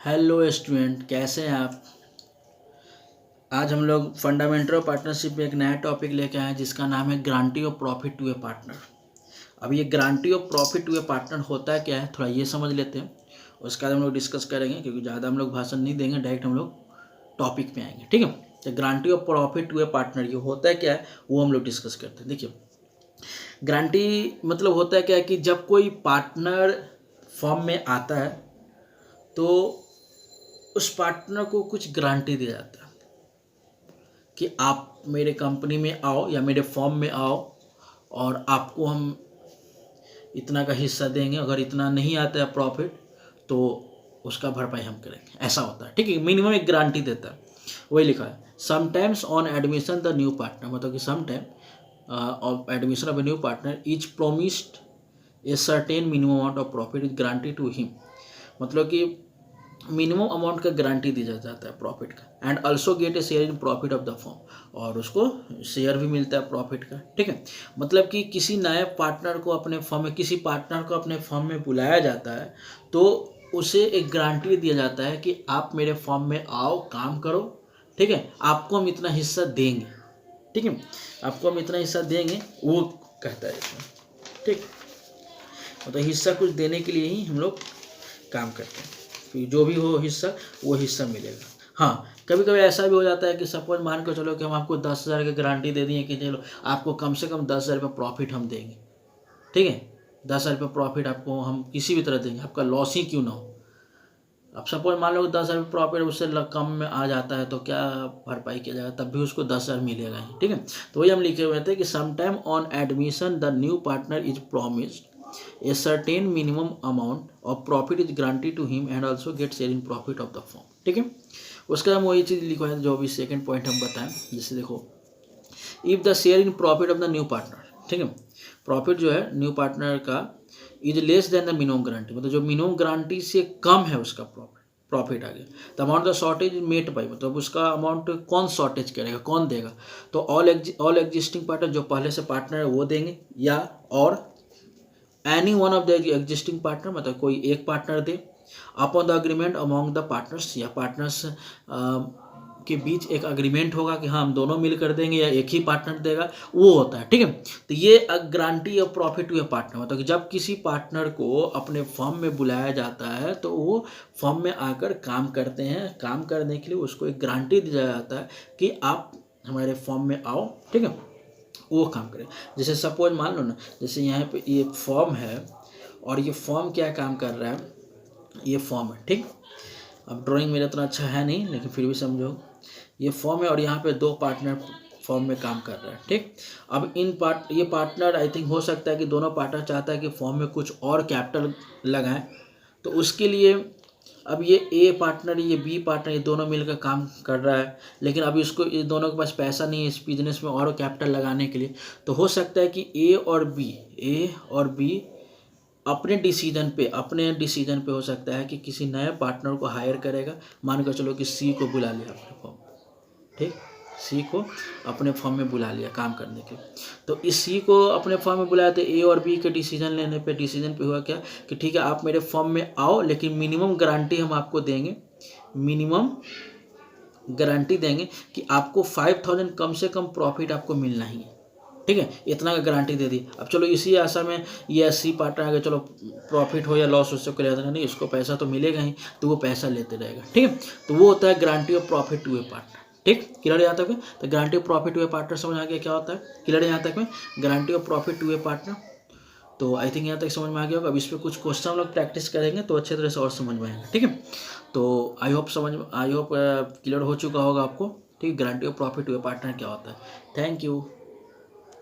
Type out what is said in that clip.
Hello student, कैसे हैं आप। आज हम लोग फंडामेंटल ऑफ पार्टनरशिप में एक नया टॉपिक लेके आए हैं जिसका नाम है guarantee of profit to a partner. अब ये guarantee of profit to a partner होता है क्या है, थोड़ा ये समझ लेते हैं। उसके बाद हम लोग डिस्कस करेंगे, क्योंकि ज़्यादा हम लोग भाषण नहीं देंगे, डायरेक्ट हम लोग टॉपिक पे आएंगे। ठीक है, तो guarantee of profit to a partner ये होता है क्या है वो हम लोग डिस्कस करते हैं। देखिए, गारंटी मतलब होता है क्या है कि जब कोई पार्टनर फॉर्म में आता है तो उस पार्टनर को कुछ गारंटी दिया जाता है कि आप मेरे कंपनी में आओ या मेरे फॉर्म में आओ और आपको हम इतना का हिस्सा देंगे, अगर इतना नहीं आता है प्रॉफिट तो उसका भरपाई हम करेंगे, ऐसा होता है। ठीक है, मिनिमम एक गारंटी देता है, वही लिखा है। Sometimes on admission the new partner, मतलब कि sometime on admission of a new partner is promised a certain minimum amount of profit is guarantee to him, मतलब कि मिनिमम अमाउंट का गारंटी दिया जाता है प्रॉफिट का। And also get A share in profit of the form, और उसको share भी मिलता है प्रॉफिट का। ठीक है, मतलब कि किसी नए पार्टनर को अपने फॉर्म में, किसी पार्टनर को अपने फॉर्म में बुलाया जाता है तो उसे एक गारंटी दिया जाता है कि आप मेरे फॉर्म में आओ, काम करो। ठीक है, आपको हम इतना हिस्सा देंगे। ठीक है, आपको हम इतना हिस्सा देंगे, वो कहता है इसमें। ठीक, मतलब हिस्सा कुछ देने के लिए ही हम लोग काम करते हैं, फिर जो भी हो हिस्सा वो हिस्सा मिलेगा। हाँ, कभी कभी ऐसा भी हो जाता है कि सपोज मान के चलो कि हम आपको 10,000 की गारंटी दे दिए कि चलो आपको कम से कम 10,000 रुपये प्रॉफिट हम देंगे। ठीक है, 10,000 रुपये प्रॉफिट आपको हम किसी भी तरह देंगे, आपका लॉस ही क्यों ना हो। अब सपोज मान लो 10,000 रुपये प्रॉफिट उससे कम में आ जाता है तो क्या भरपाई किया जाएगा, तब भी उसको 10,000 मिलेगा ही। ठीक है, तो वही हम लिखे हुए थे कि sometime on admission the new partner is promised a certain minimum amount of profit is granted to him and also get share in profit of the firm। ठीक है, उसका हम वही चीज़ लिखवा है जो भी सेकंड पॉइंट हम बताएं। जैसे देखो, if the share in profit of the new partner, ठीक है, प्रॉफिट जो है न्यू पार्टनर का is less than the minimum guarantee, मतलब जो मिनिमम गारंटी से कम है उसका प्रॉफिट आ गया, the amount the shortage met by, मतलब उसका अमाउंट कौन शॉर्टेज करेगा, कौन देगा। तो ऑल एग्जिस्टिंग पार्टनर, जो पहले से पार्टनर है वो देंगे, या और any one of the existing partner, मतलब कोई एक partner they. Upon the agreement among the partners, या पार्टनर्स के बीच एक अग्रीमेंट होगा कि हाँ हम दोनों मिलकर देंगे या एक ही पार्टनर देगा, वो होता है। ठीक है, तो ये guarantee of profit to a partner, मतलब कि जब किसी पार्टनर को अपने फर्म में बुलाया जाता है तो वो फर्म में आकर काम करते हैं, काम करने के लिए उसको एक गारंटी दिया जाता है कि आप हमारे फर्म में आओ। ठीक है, वो काम करें। जैसे सपोज मान लो ना, जैसे यहाँ पे ये फॉर्म है और ये फॉर्म क्या काम कर रहा है, ये फॉर्म है। ठीक, अब ड्राइंग मेरा इतना अच्छा है नहीं, लेकिन फिर भी समझो, ये फॉर्म है और यहाँ पे दो पार्टनर फॉर्म में काम कर रहा है। ठीक, अब ये पार्टनर आई थिंक हो सकता है कि दोनों पार्टनर चाहता है कि फॉर्म में कुछ और कैपिटल लगाएं, तो उसके लिए अब ये ए पार्टनर, ये बी पार्टनर, ये दोनों मिलकर काम कर रहा है, लेकिन अभी इसको, ये दोनों के पास पैसा नहीं है इस बिजनेस में और कैपिटल लगाने के लिए। तो हो सकता है कि ए और बी अपने डिसीजन पे हो सकता है कि किसी नए पार्टनर को हायर करेगा। मान कर चलो कि सी को बुला लिया अपने फॉर्म, ठीक, सी को अपने फॉर्म में बुला लिया काम करने के लिए। तो इस सी को अपने फॉर्म में बुलाया तो ए और बी के डिसीजन पे हुआ क्या कि ठीक है आप मेरे फॉर्म में आओ, लेकिन मिनिमम गारंटी हम आपको देंगे, मिनिमम गारंटी देंगे कि आपको 5,000 कम से कम प्रॉफिट आपको मिलना ही है। ठीक है, इतना का गारंटी दे दी। अब चलो इसी आशा में ये सी पार्टनर आगे, चलो प्रॉफिट हो या लॉस उससे कोई लेना नहीं, इसको पैसा तो मिलेगा ही, तो वो पैसा लेते रहेगा। ठीक है, तो वो होता है guarantee of profit to a partner. ठीक, क्लियर यहाँ तक में। तो guarantee of profit to a partner समझ आ गया क्या होता है, क्लियर यहाँ तक में, guarantee of profit to a partner. तो आई थिंक यहाँ तक समझ में आ गया होगा। अब इस पर कुछ क्वेश्चन हम लोग प्रैक्टिस करेंगे तो अच्छे तरह से और समझ में आएगा। ठीक है, तो आई होप क्लियर हो चुका होगा आपको। ठीक, guarantee of profit to a partner क्या होता है। Thank you.